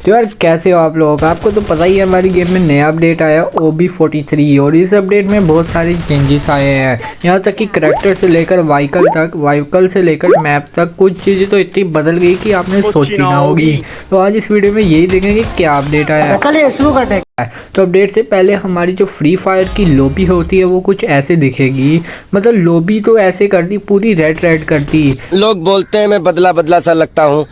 तो यार कैसे हो आप लोग। आपको तो पता ही है हमारी गेम में नया अपडेट आया OB43 और इस अपडेट में बहुत सारे चेंजेस आए हैं। यहाँ तक कि करैक्टर से लेकर व्हीकल से लेकर मैप तक कुछ चीज़ें तो इतनी बदल गई कि आपने सोची ना होगी। तो आज इस वीडियो में यही देखेंगे कि क्या अपडेट आया है। तो अपडेट से पहले हमारी जो फ्री फायर की लॉबी होती है वो कुछ ऐसे दिखेगी। मतलब लॉबी तो ऐसे कर दी, पूरी रेड कर दी। लोग बोलते हैं मैं बदला बदला सा लगता हूँ।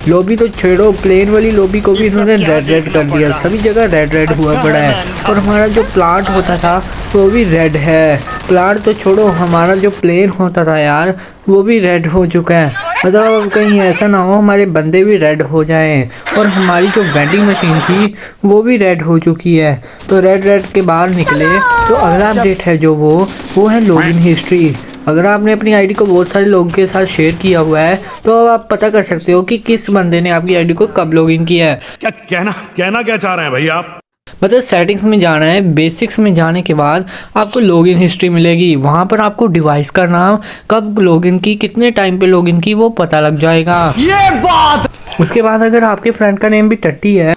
लॉबी तो छेड़ो, प्लेन वाली लॉबी को भी इन्होंने रेड कर दिया। सभी जगह रेड हुआ पड़ा है। और हमारा जो प्लांट होता था वो भी रेड है। प्लांट तो छोड़ो, हमारा जो प्लेन होता था यार वो भी रेड हो चुका है। मतलब कहीं ऐसा ना हो हमारे बंदे भी रेड हो जाएं। और हमारी जो वेंडिंग मशीन थी वो भी रेड हो चुकी है। तो रेड के बाहर निकले तो अगला अपडेट है जो वो है लॉगिन हिस्ट्री। अगर आपने अपनी आईडी को बहुत सारे लोगों के साथ शेयर किया हुआ है तो आप पता कर सकते हो कि किस बंदे ने आपकी आईडी को कब लॉगिन किया है। कहना क्या चाह रहे हैं भाई आप? मतलब सेटिंग्स में जाना है, बेसिक्स में जाने के बाद आपको लॉगिन हिस्ट्री मिलेगी। वहां पर आपको डिवाइस का नाम, कब लॉगिन की, कितने टाइम पे लॉगिन की वो पता लग जाएगा। ये बात उसके बाद अगर आपके फ्रेंड का नेम भी टट्टी है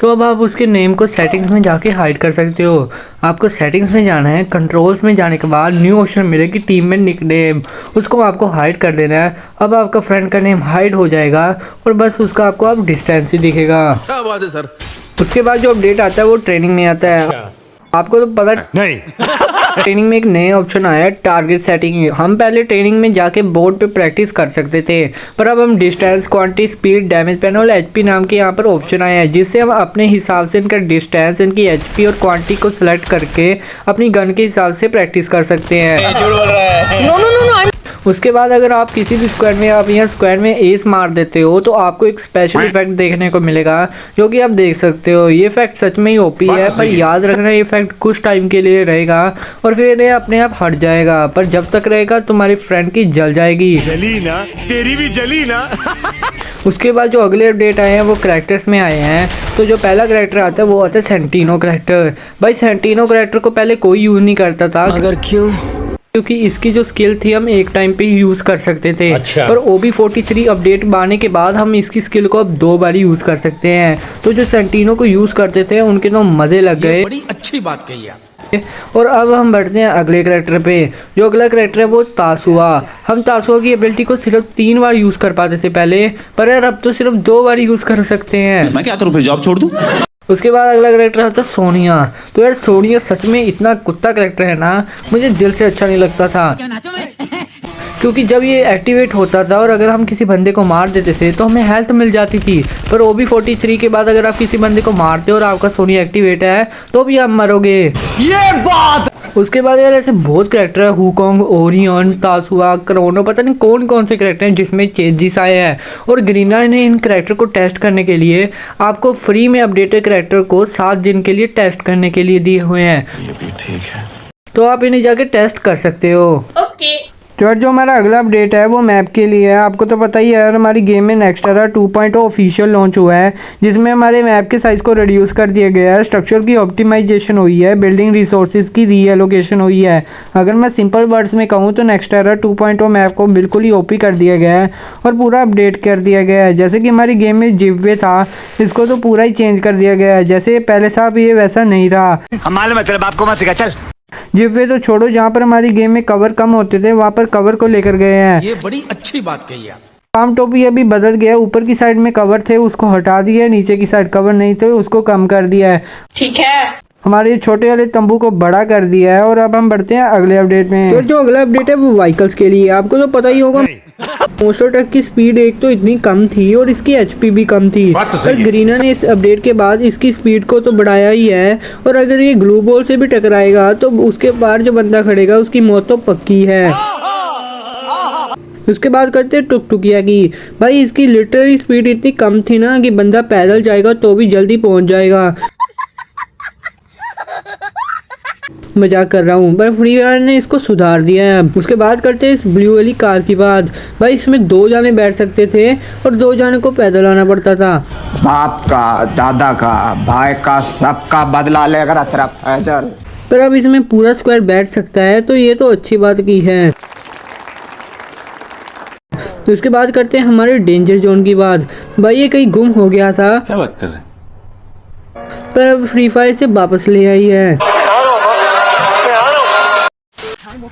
तो अब आप उसके नेम को सेटिंग्स में जाके हाइड कर सकते हो। आपको सेटिंग्स में जाना है, कंट्रोल्स में जाने के बाद न्यू ऑप्शन मिलेगी टीम में निकनेम, उसको आपको हाइड कर देना है। अब आपका फ्रेंड का नेम हाइड हो जाएगा और बस उसका आपको अब डिस्टेंस ही दिखेगा। क्या बात है सर। उसके बाद जो अपडेट आता है वो ट्रेनिंग में आता है। आपको तो पता नहीं ट्रेनिंग में एक नया ऑप्शन आया है टारगेट सेटिंग। हम पहले ट्रेनिंग में जाके बोर्ड पे प्रैक्टिस कर सकते थे, पर अब हम distance, quantity, speed, damage pan और एचपी नाम के यहाँ पर ऑप्शन आया है, जिससे हम अपने हिसाब से इनका डिस्टेंस, इनकी एचपी और क्वांटिटी को सिलेक्ट करके अपनी गन के हिसाब से प्रैक्टिस कर सकते हैं। उसके बाद अगर आप किसी भी स्क्वाड में, आप यहाँ स्क्वाड में एस मार देते हो तो आपको एक स्पेशल इफेक्ट देखने को मिलेगा, जो कि आप देख सकते हो। ये इफेक्ट सच में ही ओपी है, पर याद रखना ये इफेक्ट कुछ टाइम के लिए रहेगा और फिर ये अपने आप हट जाएगा। पर जब तक रहेगा तुम्हारी फ्रेंड की जल जाएगी। जली ना, तेरी भी जली ना। उसके बाद जो अगले अपडेट आए हैं वो करैक्टर्स में आए हैं। तो जो पहला करैक्टर आता है वो आता है सेंटिनो करैक्टर। भाई सेंटिनो करैक्टर को पहले कोई यूज नहीं करता था, अगर क्यों, क्योंकि इसकी जो स्किल थी हम एक टाइम पे ही यूज कर सकते थे। पर OB43 अपडेट आने के बाद हम इसकी स्किल को अब 2 बार यूज कर सकते हैं। तो जो सेंटिनो को यूज करते थे उनके तो मजे लग गए। बड़ी अच्छी बात कही आप। और अब हम बढ़ते हैं अगले करैक्टर पे। जो अगला करैक्टर है वो तासुआ। हम तासुआ की एबिलिटी को सिर्फ 3 बार यूज कर पाते थे पहले, पर यार अब तो सिर्फ 2 बार यूज कर सकते हैं। मैं क्या करूं, फिर जॉब छोड़ दूं? उसके बाद अगला करेक्टर आता है सोनिया। तो यार सोनिया सच में इतना कुत्ता करेक्टर है ना, मुझे दिल से अच्छा नहीं लगता था। क्योंकि जब ये एक्टिवेट होता था और अगर हम किसी बंदे को मार देते थे तो हमें हेल्थ मिल जाती थी, पर OB43 के बाद अगर आप किसी बंदे को मारते हो और आपका सोनिया एक्टिवेट है तो भी आप मरोगे। ये बात उसके बाद यार ऐसे बहुत करेक्टर है, हुकोंग, ओरियन, तासुआ, क्रोनो, पता नहीं कौन कौन से करेक्टर हैं जिसमें चेंजेस आए हैं। और ग्रीना ने इन करेक्टर को टेस्ट करने के लिए आपको फ्री में अपडेटेड करेक्टर को 7 दिन के लिए टेस्ट करने के लिए दिए हुए हैं। ये भी ठीक है, तो आप इन्हें जाके टेस्ट कर सकते हो। ओके। तो जो हमारा अगला अपडेट है वो मैप के लिए है। आपको तो पता ही है यार हमारी गेम में नेक्स्टरा 2.0 ऑफिशियल लॉन्च हुआ है, जिसमें हमारे मैप के साइज को रिड्यूस कर दिया गया है, स्ट्रक्चर की ऑप्टिमाइजेशन हुई है, बिल्डिंग रिसोर्सेज की रीएलोकेशन हुई है। अगर मैं सिंपल वर्ड्स में कहूँ तो नेक्स्टरा 2.0 मैप को बिल्कुल ही ओपी कर दिया गया है और पूरा अपडेट कर दिया गया है। जैसे कि हमारी गेम में जिब्वे था, इसको तो पूरा ही चेंज कर दिया गया है। जैसे पहले था अब ये वैसा नहीं रहा। हमारे मतलब आपको मत सिखा, चल। जिब्वे तो छोड़ो, जहाँ पर हमारी गेम में कवर कम होते थे वहाँ पर कवर को लेकर गए हैं। ये बड़ी अच्छी बात कही आप। फार्म टोपी अभी बदल गया, ऊपर की साइड में कवर थे उसको हटा दिया, नीचे की साइड कवर नहीं थे उसको कम कर दिया है। ठीक है। हमारे छोटे वाले तंबू को बड़ा कर दिया है। और अब हम बढ़ते हैं अगले अपडेट में। तो जो अगला अपडेट है वो व्हीकल्स के लिए। आपको तो पता ही होगा मोस्टर ट्रक की स्पीड एक तो इतनी कम थी और इसकी एचपी भी कम थी, पर ग्रीना ने इस अपडेट के बाद इसकी स्पीड को तो बढ़ाया ही है। और अगर ये ग्लू बॉल से भी टकराएगा तो उसके बाद जो बंदा खड़ेगा उसकी मौत तो पक्की है। उसके बाद करते हैं टुकटुकिया की। भाई इसकी लिटरली स्पीड इतनी कम थी ना कि बंदा पैदल जाएगा तो भी जल्दी पहुंच जाएगा। मजाक कर रहा हूँ, पर फ्री फायर ने इसको सुधार दिया है। उसके बाद करते हैं इस ब्लू वाली कार की बात। भाई इसमें 2 जाने बैठ सकते थे और 2 जाने को पैदल आना पड़ता था। बाप का, दादा का, भाई का, सबका बदला लेकर अतरफ है चल। पर अब इसमें पूरा स्क्वाड बैठ सकता है तो ये तो अच्छी बात की है। तो उसके बाद करते हैं हमारे डेंजर जोन की बात। भाई ये कहीं गुम हो गया था, क्या बात कर रहे हैं? पर अब फ्री फायर से वापस ले आई है।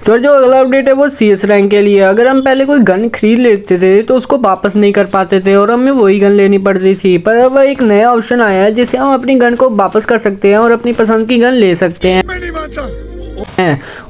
तो जो अगला अपडेट है वो CS रैंक के लिए। अगर हम पहले कोई गन खरीद लेते थे तो उसको वापस नहीं कर पाते थे और हमें वही गन लेनी पड़ती थी, पर अब एक नया ऑप्शन आया है जिससे हम अपनी गन को वापस कर सकते हैं और अपनी पसंद की गन ले सकते हैं।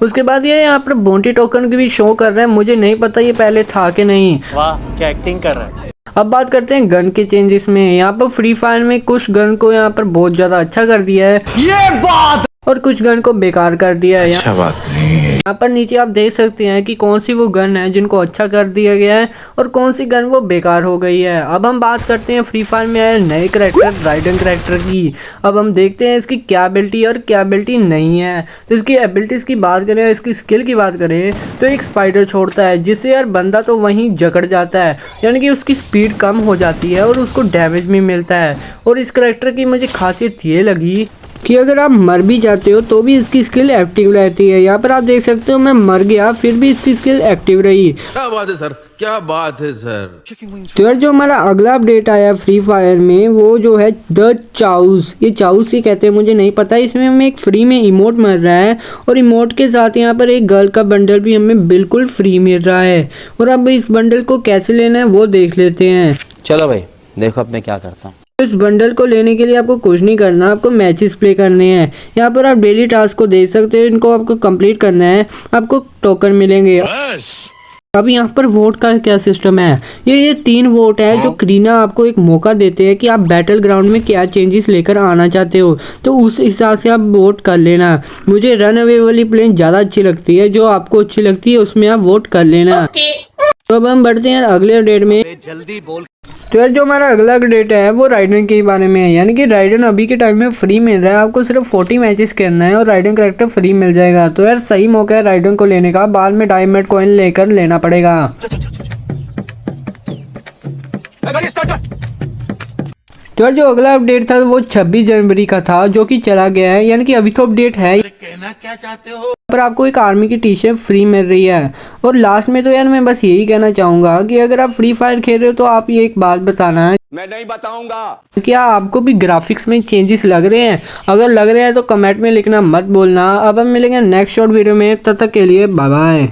उसके बाद ये यहाँ पर बोंटी टोकन की भी शो कर रहे हैं, मुझे नहीं पता ये पहले था कि नहीं। वाह क्या एक्टिंग कर रहा है। अब बात करते हैं गन के चेंजेस में। यहाँ पर फ्री फायर में कुछ गन को यहाँ पर बहुत ज़्यादा अच्छा कर दिया है, ये बात, और कुछ गन को बेकार कर दिया है। अच्छा बात नहीं है। यहाँ पर नीचे आप देख सकते हैं कि कौन सी वो गन है जिनको अच्छा कर दिया गया है और कौन सी गन वो बेकार हो गई है। अब हम बात करते हैं फ्री फायर में आए नए करैक्टर राइडन करैक्टर की। अब हम देखते हैं इसकी क्या एबिलिटी और क्या एबिलिटी नहीं है। तो इसकी एबिलिटीज की बात करें, इसकी स्किल की बात करें तो एक स्पाइडर छोड़ता है जिससे यार बंदा तो वहीं जकड़ जाता है, यानी कि उसकी स्पीड कम हो जाती है और उसको डैमेज भी मिलता है। और इस करैक्टर की मुझे खासियत ये लगी कि अगर आप मर भी जाते हो तो भी इसकी स्किल एक्टिव रहती है। यहाँ पर आप देख सकते हो मैं मर गया फिर भी इसकी स्किल एक्टिव रही। क्या बात है सर, क्या बात है सर। तो यार जो हमारा अगला अपडेट आया फ्री फायर में वो जो है द चाउस, ये चाउस ही कहते हैं, मुझे नहीं पता। इसमें हमें एक फ्री में इमोट मिल रहा है और इमोट के साथ यहाँ पर एक गर्ल का बंडल भी हमें बिल्कुल फ्री मिल रहा है। और अब इस बंडल को कैसे लेना है वो देख लेते हैं। चलो भाई देखो अब मैं क्या करता हूँ। इस बंडल को लेने के लिए आपको कुछ नहीं करना, आपको मैचेस प्ले करने हैं। यहाँ पर आप डेली टास्क को देख सकते हो, इनको आपको कंप्लीट करना है, आपको टोकन मिलेंगे। अब यहाँ पर वोट का क्या सिस्टम है, ये 3 वोट है जो करीना आपको एक मौका देते हैं कि आप बैटल ग्राउंड में क्या चेंजेस लेकर आना चाहते हो, तो उस हिसाब से आप वोट कर लेना। मुझे रन अवे वाली प्लेन ज़्यादा अच्छी लगती है, जो आपको अच्छी लगती है उसमें आप वोट कर लेना। तो अब हम बढ़ते हैं अगले अपडेट में। जल्दी बोल। तो यार जो हमारा अगला अपडेट है वो राइडन के बारे में है, यानी कि राइडन अभी के टाइम में फ्री मिल रहा है। आपको सिर्फ 40 मैचेस करना है और राइडन करैक्टर फ्री मिल जाएगा। तो यार सही मौका है राइडन को लेने का, बाद में डायमंड कॉइन लेकर लेना पड़ेगा। तो यार जो अगला अपडेट था वो 26 जनवरी का था जो कि चला गया है, यानी कि अभी तो अपडेट है। कहना क्या चाहते हो? पर आपको एक आर्मी की टी शर्ट फ्री मिल रही है। और लास्ट में तो यार मैं बस यही कहना चाहूंगा कि अगर आप फ्री फायर खेल रहे हो तो आप ये एक बात बताना है, मैं नहीं बताऊंगा। क्या आपको भी ग्राफिक्स में चेंजेस लग रहे हैं? अगर लग रहे हैं तो कमेंट में लिखना मत बोलना। अब हम मिलेंगे नेक्स्ट शॉर्ट वीडियो में, तब तक के लिए बाय बाय।